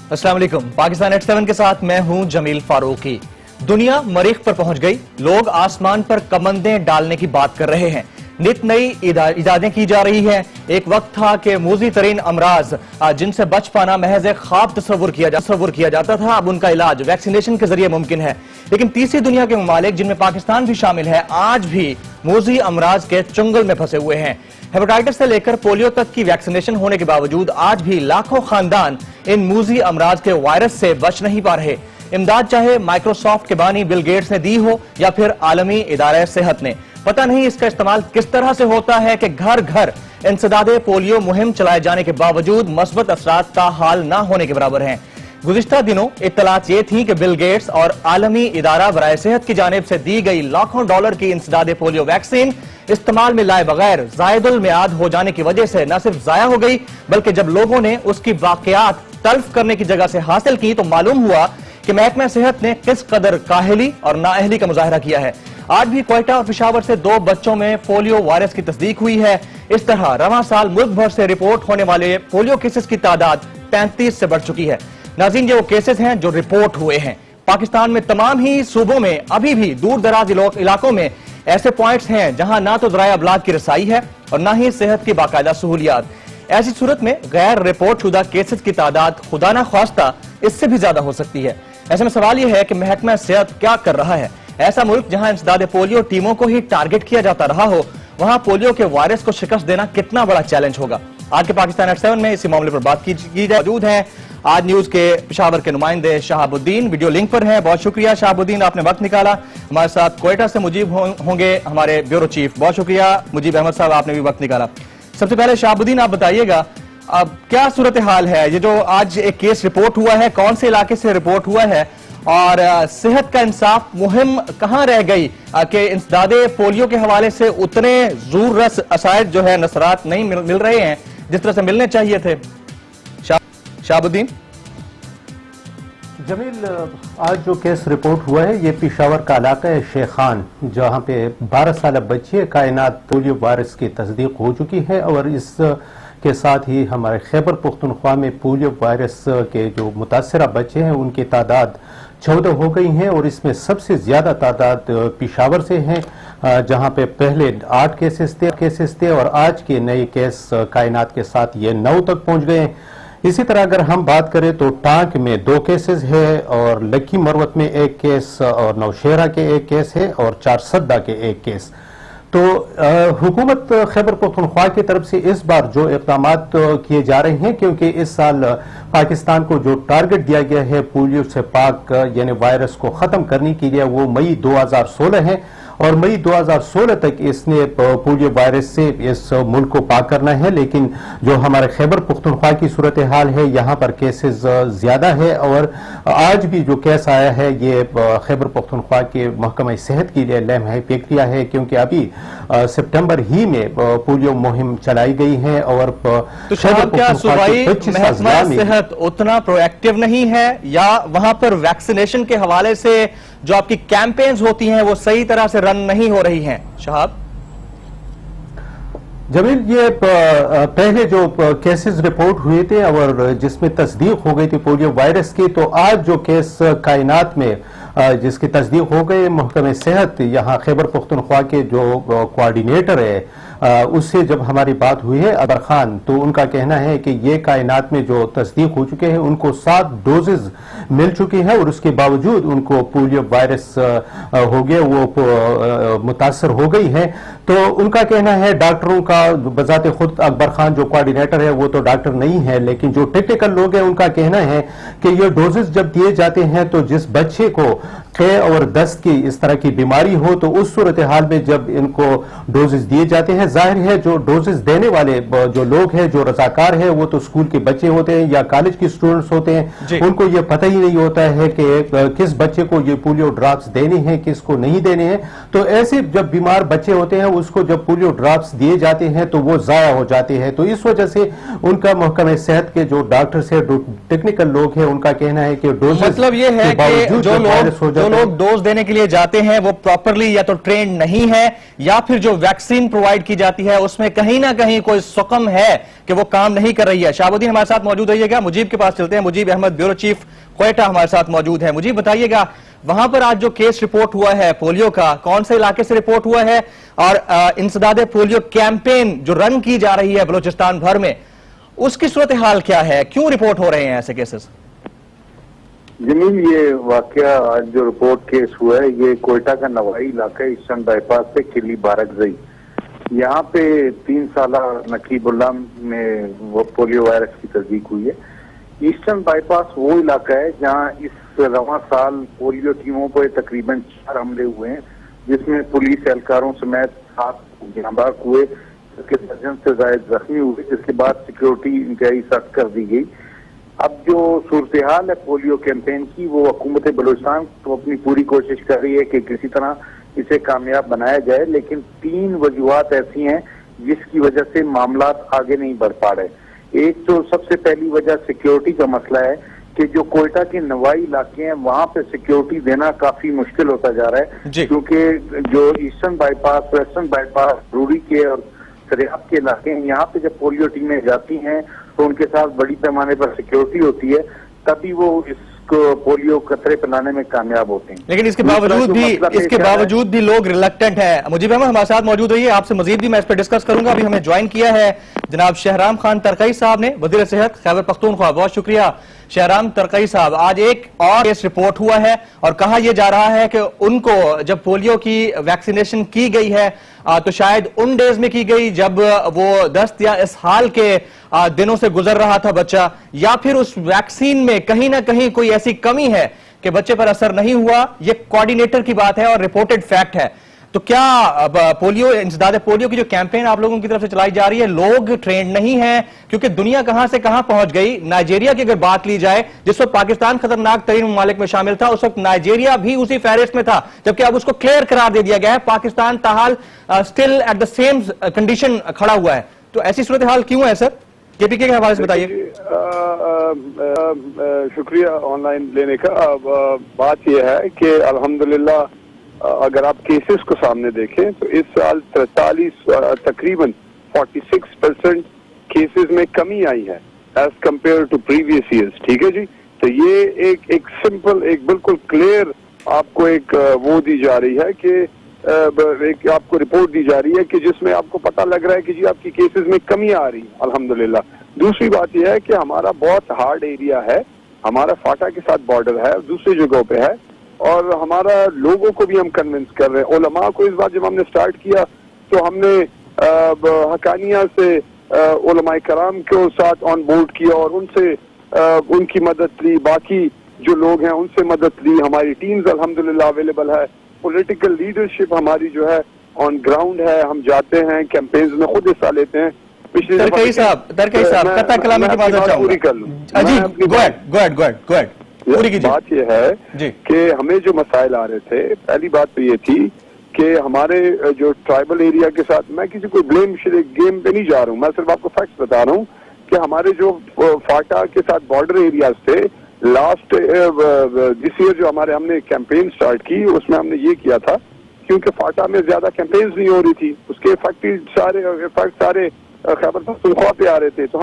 अस्सलाम वालेकुम। पाकिस्तान एट 7 के साथ मैं हूं जमील फारूकी। दुनिया मरीख पर पहुंच गई, लोग आसमान पर कमंदें डालने की बात कर रहे हैं, नित नई इजादें की जा रही हैं। एक वक्त था कि मूजी तरीन अमराज जिनसे बच पाना महज एक ख्वाब तस्वुर किया जाता था, अब उनका इलाज वैक्सीनेशन के जरिए मुमकिन है। लेकिन तीसरी दुनिया के ममालिक जिनमें पाकिस्तान भी शामिल है, आज भी मूजी अमराज के चंगल में फंसे हुए हैं। हेपेटाइटिस से लेकर पोलियो तक की वैक्सीनेशन होने के बावजूद आज भी लाखों खानदान इन मूजी अमराज के वायरस से बच नहीं पा रहे। इमदाद चाहे माइक्रोसॉफ्ट के बानी बिल गेट्स ने दी हो या फिर आलमी इदारे सेहत ने, पता नहीं इसका इस्तेमाल किस तरह से होता है कि घर घर इंसदादे पोलियो मुहिम चलाए जाने के बावजूद मस्बत असरात का हाल ना होने के बराबर हैं। गुज़िश्ता दिनों इत्तलात ये थी कि बिल गेट्स और आलमी इदारा बराए सेहत की जानिब से दी गई लाखों डॉलर की इंसदादे पोलियो वैक्सीन इस्तेमाल में लाए बगैर जायदुल मियाद हो जाने की वजह से न सिर्फ जाया हो गई, बल्कि जब लोगों ने उसकी बाकियात तल्फ करने की जगह से हासिल की तो मालूम हुआ कि महकमा सेहत ने किस कदर काहिली और नाअहली का मुजाहरा किया है। आज भी क्वेटा और पेशावर से 2 बच्चों में पोलियो वायरस की तस्दीक हुई है। इस तरह रवां साल मुल्क भर से रिपोर्ट होने वाले पोलियो केसेस की तादाद 35 से बढ़ चुकी है। नाज़रीन, ये वो केसेस हैं जो रिपोर्ट हुए हैं। पाकिस्तान में तमाम ही सूबों में अभी भी दूर दराज इलाकों में ऐसे पॉइंट्स हैं जहां ना तो ज़राए अबलाग की रसाई है और ना ही सेहत की बाकायदा सहूलियात। ऐसी सूरत में गैर रिपोर्ट शुदा केसेस की तादाद खुदा ना ख्वास्ता इससे भी ज्यादा हो सकती है। ऐसे में सवाल यह है कि महकमा सेहत क्या कर रहा है। ऐसा मुल्क जहां इंसदादे पोलियो टीमों को ही टारगेट किया जाता रहा हो, वहां पोलियो के वायरस को शिकस्त देना कितना बड़ा चैलेंज होगा। आज के पाकिस्तान एट 7 में इसी मामले पर बात की जाए। मौजूद हैं आज न्यूज के पेशावर के नुमाइंदे शहाबुद्दीन, वीडियो लिंक पर हैं। बहुत शुक्रिया शहाबुद्दीन, आपने वक्त निकाला। हमारे साथ क्वेटा से मुजीब होंगे हमारे ब्यूरो चीफ। बहुत शुक्रिया मुजीब अहमद साहब, आपने भी वक्त निकाला। सबसे पहले शहाबुद्दीन, आप बताइएगा अब क्या सूरत हाल है, ये जो आज एक केस रिपोर्ट हुआ है, कौन से इलाके से रिपोर्ट हुआ है और सेहत का इंसाफ मुहिम कहां रह गई कि इंसदादे पोलियो के हवाले से उतने जोर रस असायद जो है नसरात नहीं मिल रहे हैं जिस तरह से मिलने चाहिए थे। शहाबुद्दीन जमील, आज जो केस रिपोर्ट हुआ है ये पेशावर का इलाका है शेखान, जहां पे 12 साल बच्चे कायनात पोलियो वायरस की तस्दीक हो चुकी है और इस के साथ ही हमारे खैबर पख्तूनख्वा में पोलियो वायरस के जो मुतासरा बच्चे हैं उनकी तादाद 14 हो गई हैं और इसमें सबसे ज्यादा तादाद पेशावर से हैं, जहां पे पहले 8 केसेस थे और आज के नए केस कायनात के साथ ये 9 तक पहुंच गए। इसी तरह अगर हम बात करें तो टांक में 2 केसेस है और लक्की मरवत में 1 केस और नौशेरा के 1 केस है और चारसद्दा के 1 केस। तो हुकूमत खैबर पख्तूनख्वा की तरफ से इस बार जो इक़दामात किए जा रहे हैं, क्योंकि इस साल पाकिस्तान को जो टारगेट दिया गया है पोलियो से पाक यानी वायरस को ख़त्म करने के लिए वो मई 2016 है और मई 2016 तक इसने पोलियो वायरस से इस मुल्क को पाक करना है। लेकिन जो हमारे खैबर पख्तूनख्वा की सूरत हाल है यहाँ पर केसेस ज्यादा है और आज भी जो केस आया है ये खैबर पख्तूनख्वा के महकमा सेहत के लिए लम्हा प्रक्रिया है, क्योंकि अभी सितंबर ही में पोलियो मुहिम चलाई गई है। और तो क्या सूबाई महकमा सेहत उतना प्रोएक्टिव नहीं है या वहां पर वैक्सीनेशन के हवाले से जो आपकी कैंपेन्स होती हैं वो सही तरह से रन नहीं हो रही हैं? शहाब जमील, ये पहले जो केसेस रिपोर्ट हुए थे और जिसमें तस्दीक हो गई थी पोलियो वायरस की, तो आज जो केस कायनात में जिसकी तस्दीक हो गई महकमे सेहत यहाँ खैबर पख्तूनख्वा के जो कोऑर्डिनेटर है उससे जब हमारी बात हुई है अदर खान, तो उनका कहना है कि ये कायनात में जो तस्दीक हो चुके हैं उनको 7 डोजेज मिल चुकी है और उसके बावजूद उनको पोलियो वायरस हो गया, वो मुतासर हो गई है। तो उनका कहना है डॉक्टरों का बजाते खुद अकबर खान जो कोऑर्डिनेटर है वो तो डॉक्टर नहीं है, लेकिन जो टेक्निकल लोग हैं उनका कहना है कि ये डोजेज जब दिए जाते हैं तो जिस बच्चे को खे और दस्त की इस तरह की बीमारी हो तो उस सूरत हाल में जब इनको डोजेज दिए जाते हैं, जाहिर है जो डोजेज देने वाले जो लोग हैं जो रजाकार है वो तो स्कूल के बच्चे होते हैं या कॉलेज के स्टूडेंट्स होते हैं, उनको ये पता ही नहीं होता है कि किस बच्चे को ये पोलियो ड्रॉप्स देने हैं किसको नहीं देने हैं। तो ऐसे जब बीमार बच्चे होते हैं उसको जब पोलियो ड्रॉप्स दिए जाते हैं तो वो जाया हो जाते हैं। तो इस वजह से उनका महकमे सेहत के जो डॉक्टर्स है टेक्निकल लोग हैं उनका कहना है कि डोजेज मतलब ये है कि जो जो लोग डोज देने के लिए जाते हैं वो प्रॉपरली या तो ट्रेंड नहीं है, या फिर जो वैक्सीन प्रोवाइड की जाती है उसमें कहीं ना कहीं कोई सुकम है कि वो काम नहीं कर रही है। शाहबुद्दीन हमारे साथ मौजूद रहिएगा। मुजीब के पास चलते हैं। मुजीब अहमद, ब्यूरो चीफ क्वेटा हमारे साथ मौजूद है। मुजीब बताइएगा, वहां पर आज जो केस रिपोर्ट हुआ है पोलियो का, कौन से इलाके से रिपोर्ट हुआ है, और इंसदाद पोलियो कैंपेन जो रन की जा रही है बलूचिस्तान भर में, उसकी सूरत हाल क्या है? क्यों रिपोर्ट हो रहे हैं ऐसे केसेस? जमील, ये वाकया आज जो रिपोर्ट केस हुआ है ये कोयटा का नवाई इलाका ईस्टर्न बाईपास से किली बारकजई, यहाँ पे 3 साल नकीबुल्ला में वो पोलियो वायरस की तस्दीक हुई है। ईस्टर्न बाईपास वो इलाका है जहाँ इस रवां साल पोलियो टीमों पर तकरीबन 4 हमले हुए हैं, जिसमें पुलिस एहलकारों समेत 7 जांबाज हुए, जिसके दर्जन से ज्यादा जख्मी हुए, जिसके बाद सिक्योरिटी इंतहाई सख्त कर दी गई। अब जो सूरत हाल है पोलियो कैंपेन की, वो हुकूमत बलूचिस्तान तो अपनी पूरी कोशिश कर रही है कि किसी तरह इसे कामयाब बनाया जाए, लेकिन 3 वजूहात ऐसी हैं जिसकी वजह से मामला आगे नहीं बढ़ पा रहे। एक तो सबसे पहली वजह सिक्योरिटी का मसला है कि जो कोयटा के नवाई इलाके हैं वहां पे सिक्योरिटी देना काफी मुश्किल होता जा रहा है, क्योंकि जो ईस्टर्न बाईपास, वेस्टर्न बाईपास, रूड़ी के और सरियाब के इलाके हैं, यहाँ पे जब पोलियो टीमें जाती हैं तो उनके साथ बड़ी पैमाने पर सिक्योरिटी होती है, तभी वो इसको पोलियो कतरे पिलाने में कामयाब होते हैं। लेकिन इसके बावजूद भी लोग रिलक्टेंट हैं। मुजीब अहमद हमारे साथ मौजूद रहिए, आपसे मजीद भी मैं इस पर डिस्कस करूंगा। अभी हमें ज्वाइन किया है जनाब शहराम खान तरकई साहब ने, वजीर सेहत खैबर पख्तूनख्वा। बहुत शुक्रिया शहराम तरकई साहब। आज एक और केस रिपोर्ट हुआ है और कहा यह जा रहा है कि उनको जब पोलियो की वैक्सीनेशन की गई है तो शायद उन डेज में की गई जब वो दस्त या इसहाल के दिनों से गुजर रहा था बच्चा, या फिर उस वैक्सीन में कहीं ना कहीं कोई ऐसी कमी है कि बच्चे पर असर नहीं हुआ। ये कोऑर्डिनेटर की बात है और रिपोर्टेड फैक्ट है। तो क्या पोलियो, इंसदाद पोलियो की जो कैंपेन आप लोगों की तरफ से चलाई जा रही है, लोग ट्रेंड नहीं है? क्योंकि दुनिया कहां से कहां पहुंच गई। नाइजीरिया की अगर बात ली जाए, जिस वक्त पाकिस्तान खतरनाक तरीन ममालिक में शामिल था, उस वक्त नाइजीरिया भी उसी फहरिस्त में था, जबकि अब उसको क्लियर करार दे दिया गया है। पाकिस्तान ताहाल still at the same condition खड़ा हुआ है। तो ऐसी सूरत हाल क्यों है सर? केपीके के हवाले से बताइए। शुक्रिया ऑनलाइन लेने का। बात यह है कि अल्हम्दुलिल्लाह अगर आप केसेस को सामने देखें तो इस साल 43 तकरीबन 46% केसेस में कमी आई है as compared to previous years. ठीक है जी, तो ये एक सिंपल, एक बिल्कुल क्लियर आपको एक वो दी जा रही है कि एक आपको रिपोर्ट दी जा रही है कि जिसमें आपको पता लग रहा है कि जी आपकी केसेस में कमी आ रही है अल्हम्दुलिल्लाह। दूसरी बात यह है कि हमारा बहुत हार्ड एरिया है, हमारा फाटा के साथ बॉर्डर है, दूसरी जगहों पे है, और हमारा लोगों को भी हम कन्विंस कर रहे हैं। उलमा को इस बार जब हमने स्टार्ट किया तो हमने हकानिया से उलमा कराम के साथ ऑन बोर्ड किया और उनसे उनकी मदद ली, बाकी जो लोग हैं उनसे मदद ली। हमारी टीम्स अल्हम्दुलिल्लाह अवेलेबल है, पॉलिटिकल लीडरशिप हमारी जो है ऑन ग्राउंड है, हम जाते हैं कैंपेन्स में, खुद हिस्सा लेते हैं। पिछले तरकई साहब कता कलामी की बात पूरी कर लूँ। बात यह है कि हमें जो मसाइल आ रहे थे, पहली बात तो ये थी कि हमारे जो ट्राइबल एरिया के साथ, मैं किसी को ब्लेम गेम पे नहीं जा रहा हूँ, मैं सिर्फ आपको फैक्ट्स बता रहा हूँ कि हमारे जो फाटा के साथ बॉर्डर एरियाज थे, लास्ट दिस ईयर जो हमने कैंपेन स्टार्ट की उसमें हमने ये किया था, क्योंकि फाटा में ज्यादा कैंपेन्स नहीं हो रही थी, उसके इफेक्ट सारे खैबर पख्तूनख्वा पे आ रहे थे, तो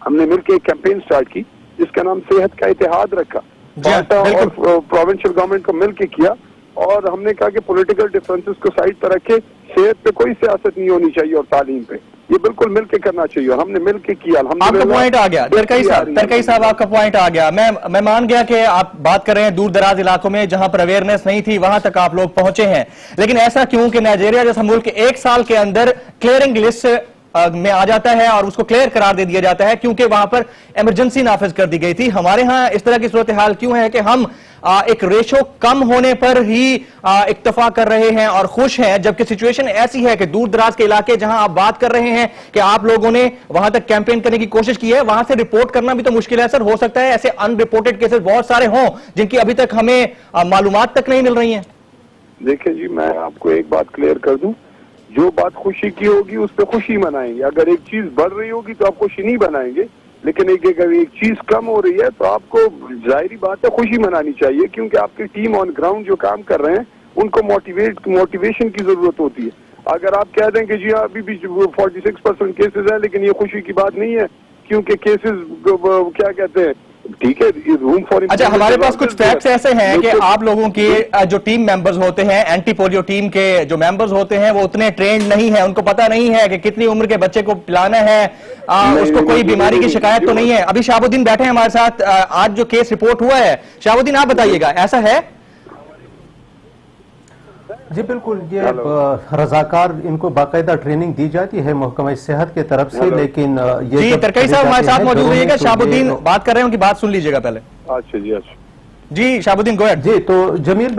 हमने मिलकर एक कैंपेन स्टार्ट की जिसका नाम सेहत का इतिहाद रखा। फाटा और प्रोविंशियल गवर्नमेंट को मिलकर किया और हमने कहा कि पॉलिटिकल डिफरेंसेस को साइड पर रखे, सेहत पे कोई सियासत नहीं होनी चाहिए और तालीम पे ये बिल्कुल मिलके करना चाहिए, और हमने मिलके किया। आपका पॉइंट आ गया तरकई साहब, आपका पॉइंट आ गया। मैं मान गया कि आप बात कर रहे हैं दूर दराज इलाकों में जहां पर अवेयरनेस नहीं थी, वहां तक आप लोग पहुंचे हैं, लेकिन ऐसा क्यों कि नाइजीरिया जैसा मुल्क 1 साल के अंदर क्लियरिंग लिस्ट में आ जाता है और उसको क्लियर करार दे दिया जाता है क्योंकि वहां पर इमरजेंसी नाफिज कर दी गई थी। हमारे यहां इस तरह की सूरत हाल क्यों है कि हम एक रेशो कम होने पर ही इक्तफा कर रहे हैं और खुश हैं, जबकि सिचुएशन ऐसी है कि दूर दराज के इलाके जहां आप बात कर रहे हैं कि आप लोगों ने वहां तक कैंपेन करने की कोशिश की है, वहां से रिपोर्ट करना भी तो मुश्किल है सर। हो सकता है ऐसे अनरिपोर्टेड केसेस बहुत सारे हों जिनकी अभी तक हमें मालूमात तक नहीं मिल रही है। देखिए जी, मैं आपको एक बात क्लियर कर दूं, जो बात खुशी की होगी उस पर खुशी मनाएंगे, अगर एक चीज बढ़ रही होगी तो आप खुशी नहीं बनाएंगे, लेकिन एक चीज कम हो रही है तो आपको जाहिर बात है खुशी मनानी चाहिए, क्योंकि आपकी टीम ऑन ग्राउंड जो काम कर रहे हैं उनको मोटिवेशन की जरूरत होती है। अगर आप कह दें कि जी हाँ अभी भी 46% केसेस है, लेकिन ये खुशी की बात नहीं है, क्योंकि केसेस क्या कहते हैं, ठीक है, रूम फॉर। अच्छा, हमारे पास कुछ फैक्ट्स ऐसे हैं कि आप लोगों के जो टीम मेंबर्स होते हैं, एंटी पोलियो टीम के जो मेंबर्स होते हैं, वो उतने ट्रेंड नहीं है, उनको पता नहीं है कि कितनी उम्र के बच्चे को पिलाना है, उसको कोई बीमारी की शिकायत तो नहीं है। अभी शाहबुद्दीन बैठे हैं हमारे साथ, आज जो केस रिपोर्ट हुआ है, शाहबुद्दीन आप बताइएगा, ऐसा है? जी बिल्कुल, ये रजाकार इनको बाकायदा ट्रेनिंग दी जाती है महकमा सेहत की तरफ से, लेकिन ये जी तरकई साहब हमारे साथ मौजूद रहिएगा, शाहबुद्दीन बात कर रहे हैं, उनकी बात सुन लीजिएगा पहले। अच्छा जी, अच्छा जी शाहबुद्दीन गो अहेड। जी, तो जमील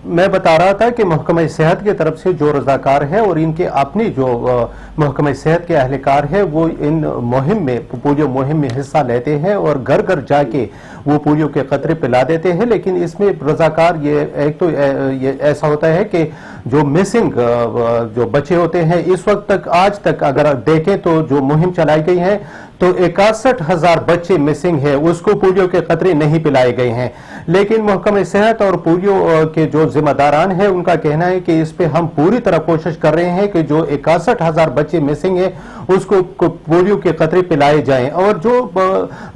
मैं बता रहा था कि महकमा सेहत की तरफ से जो रजाकार है और इनके अपनी जो महकमा सेहत के अहलकार है वो इन मुहिम में, पोलियो मुहिम में हिस्सा लेते हैं और घर घर जाके वो पोलियो के कतरे पिला देते हैं। लेकिन इसमें रजाकार ये एक तो ये ऐसा होता है कि जो मिसिंग जो बच्चे होते हैं इस वक्त तक, आज तक अगर देखें तो जो मुहिम चलाई गई है तो 61,000 बच्चे मिसिंग है, उसको पोलियो के कतरे नहीं पिलाए गए हैं। लेकिन महकमा सेहत और पोलियो के जो जिम्मेदारान है उनका कहना है कि इस पे हम पूरी तरह कोशिश कर रहे हैं कि जो 61,000 बच्चे मिसिंग है उसको पोलियो के कतरे पिलाए जाएं। और जो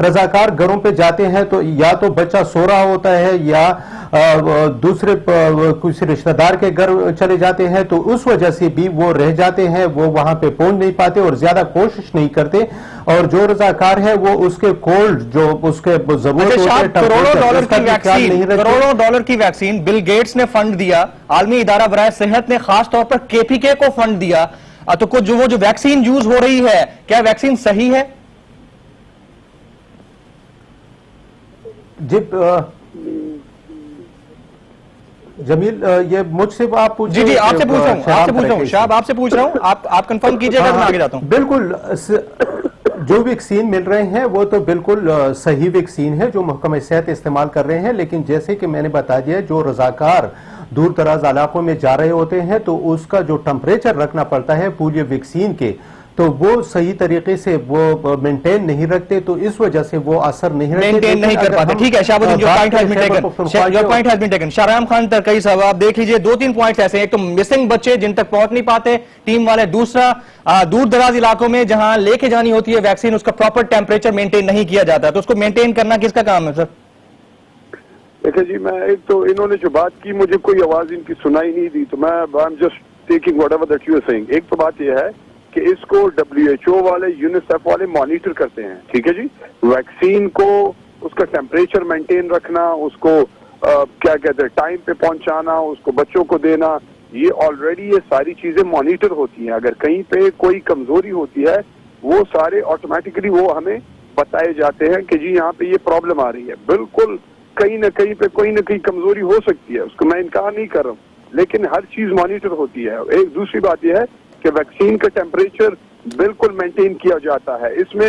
रजाकार घरों पे जाते हैं तो या तो बच्चा सो रहा होता है या दूसरे किसी रिश्तेदार के घर चले जाते हैं, तो उस वजह से भी वो रह जाते हैं, वो वहां पे पहुंच नहीं पाते और ज्यादा कोशिश नहीं करते। और जो रजाकार है वो उसके कोल्ड जो उसके जरूरत होती है, करोड़ों डॉलर की वैक्सीन बिल गेट्स ने फंड दिया, आलमी इदारा बराए सेहत ने खास तौर पर केपीके को फंड दिया, तो कुछ जो वैक्सीन यूज हो रही है, क्या वैक्सीन सही है? जी जमील, ये मुझसे आप पूछ, जी आपसे पूछ रहा हूँ, शाहब आपसे पूछ रहा हूँ, आप कंफर्म कीजिएगा, मैं आगे जाता हूँ। बिल्कुल, जो वैक्सीन मिल रहे हैं वो तो बिल्कुल सही वैक्सीन है जो महकमा सेहत इस्तेमाल कर रहे हैं। लेकिन जैसे कि मैंने बता दिया, जो रजाकार दूर दराज इलाकों में जा रहे होते हैं तो उसका जो टेम्परेचर रखना पड़ता है पोलियो वैक्सीन के, तो वो सही तरीके से वो मेंटेन नहीं रखते, तो इस वजह से वो असर नहीं मेंटेन नहीं कर पाते। ठीक है Shahabuddin, your point has been taken. Shahram Khan Tarakai साहब, आप देख लीजिए, 2-3 पॉइंट्स ऐसे हैं, एक तो मिसिंग बच्चे जिन तक पहुंच नहीं पाते टीम वाले, दूसरा दूर दराज इलाकों में जहां लेके जानी होती है वैक्सीन उसका प्रॉपर टेम्परेचर मेंटेन नहीं किया जाता, तो उसको मेंटेन करना किसका काम है सर? देखिए जी, मैं एक तो इन्होंने जो बात की मुझे कोई आवाज इनकी सुनाई नहीं दी, तो मैं I am just taking whatever that you are saying. एक तो बात यह है कि इसको WHO वाले, यूनिसेफ वाले मॉनिटर करते हैं, ठीक है जी। वैक्सीन को उसका टेम्परेचर मेंटेन रखना, उसको क्या कहते हैं टाइम पे पहुंचाना, उसको बच्चों को देना, ये ऑलरेडी ये सारी चीजें मॉनिटर होती हैं। अगर कहीं पे कोई कमजोरी होती है वो सारे ऑटोमेटिकली वो हमें बताए जाते हैं कि जी यहाँ पे ये प्रॉब्लम आ रही है। बिल्कुल कहीं ना कहीं पे कोई ना कहीं कमजोरी हो सकती है, उसको मैं इनकार नहीं कर रहा हूँ, लेकिन हर चीज मॉनिटर होती है। एक दूसरी बात यह है कि वैक्सीन का टेम्परेचर बिल्कुल मेंटेन किया जाता है। इसमें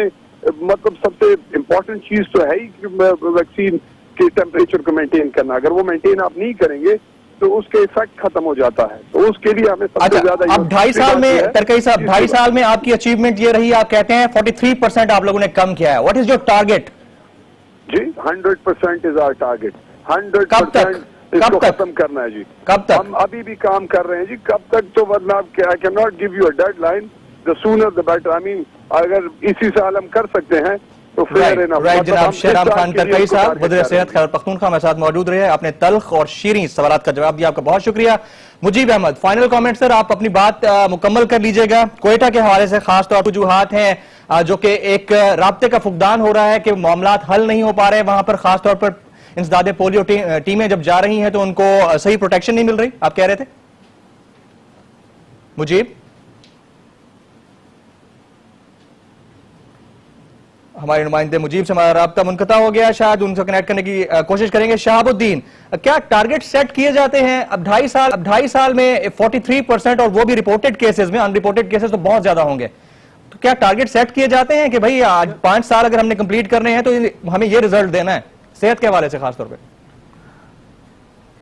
मतलब सबसे इम्पोर्टेंट चीज तो है ही कि वैक्सीन के टेम्परेचर को मेंटेन करना। अगर वो मेंटेन आप नहीं करेंगे तो उसके इफेक्ट खत्म हो जाता है, तो उसके लिए हमें सबसे ज्यादा। अब 2.5 साल में तरकई साहब, 2.5 साल में आपकी अचीवमेंट ये रही, आप कहते हैं 43% आप लोगों ने कम किया है। What is your target? जी 100% इज आवर टारगेट। 100% इसको खत्म करना है जी। कब तक? हम अभी भी काम कर रहे हैं जी। कब तक तो मतलब I can not give you a deadline, the sooner the better. I mean अगर इसी साल हम कर सकते हैं तो फेयर इनफ। जनाब शाहराम खान तरकई साहब, वज़ीर सेहत खैबर पख्तूनख्वा हमारे साथ मौजूद रहे, आपने तल्ख और शीरीं सवाल का जवाब दिया, आपका बहुत शुक्रिया। Mujib Ahmed, final comment sir, आप अपनी बात मुकम्मल कर लीजिएगा। क्वेटा के हवाले से खास तौर पर वजूहात हैं जो कि एक राब्ते का फुकदान हो रहा है कि मामला हल नहीं हो पा रहे, वहां पर खास तौर पर इंसदादे पोलियो टीमें जब जा रही हैं तो उनको सही प्रोटेक्शन नहीं मिल रही, आप कह रहे थे मुजीब? हमारे नुमाइंदे मुजीब से हमारा राब्ता मुनक़ता हो गया, शायद उनसे कनेक्ट करने की कोशिश करेंगे। शहाबुद्दीन, क्या टारगेट सेट किए जाते हैं? अब 2.5 साल में 43% और वो भी रिपोर्टेड केसेस में, अनरिपोर्टेड केसेस तो बहुत ज्यादा होंगे, तो क्या टारगेट सेट किए जाते हैं कि भाई आज 5 साल अगर हमने कंप्लीट करने हैं तो हमें ये रिजल्ट देना है, सेहत के हवाले से खासतौर पर?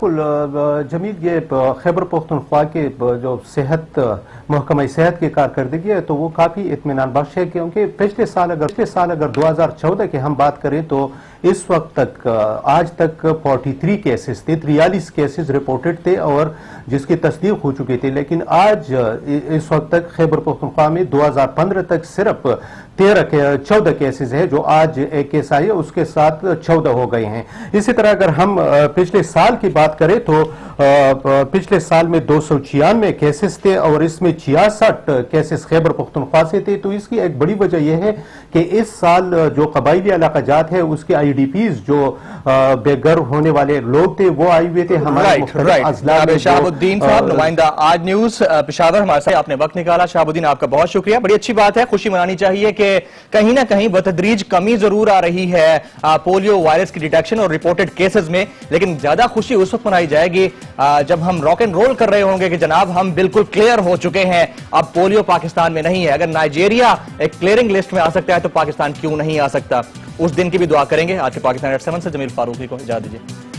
बिल्कुल जमील, ये खैबर पख्तूनख्वा के जो सेहत महकमा सेहत की कारकर्दगी है तो वो काफ़ी इत्मीनान बख्श है, क्योंकि पिछले साल अगर 2014 की हम बात करें तो इस वक्त तक आज तक 43 केसेस थे, 43 केसेस रिपोर्टेड थे और जिसकी तस्दीक हो चुकी थी। लेकिन आज इस वक्त तक खैबर पख्तूनख्वा में 2015 तक सिर्फ 14 केसेस है, जो आज एक केस आई है उसके साथ 14 हो गए हैं। इसी तरह अगर हम पिछले साल की बात करें तो पिछले साल में 296 केसेस थे और इसमें 66 केसेस खैबर पख्तूनख्वा से थे। तो इसकी एक बड़ी वजह यह है कि इस साल जो कबायली इलाकाजात है उसके IDPs जो बेघर होने वाले लोग थे वो आए हुए थे हमारे। शहाबुद्दीन साहब, नुमाइंदा आज न्यूज पेशावर, हमारे साथ आपने वक्त निकाला। शहाबुद्दीन, आपका बहुत शुक्रिया। बड़ी अच्छी बात है, खुशी मनानी चाहिए कि कहीं ना कहीं बतदरीज कमी जरूर आ रही है पोलियो वायरस की डिटेक्शन और रिपोर्टेड केसेस में, लेकिन ज्यादा खुशी उस वक्त मनाई जाएगी जब हम रॉक एंड रोल कर रहे होंगे कि जनाब हम बिल्कुल क्लियर हो चुके हैं, अब पोलियो पाकिस्तान में नहीं है। अगर नाइजीरिया एक क्लियरिंग लिस्ट में आ सकता है तो पाकिस्तान क्यों नहीं आ सकता? उस दिन की भी दुआ करेंगे। आज के पाकिस्तान 7 से जमील फारूकी को इजाजत दीजिए।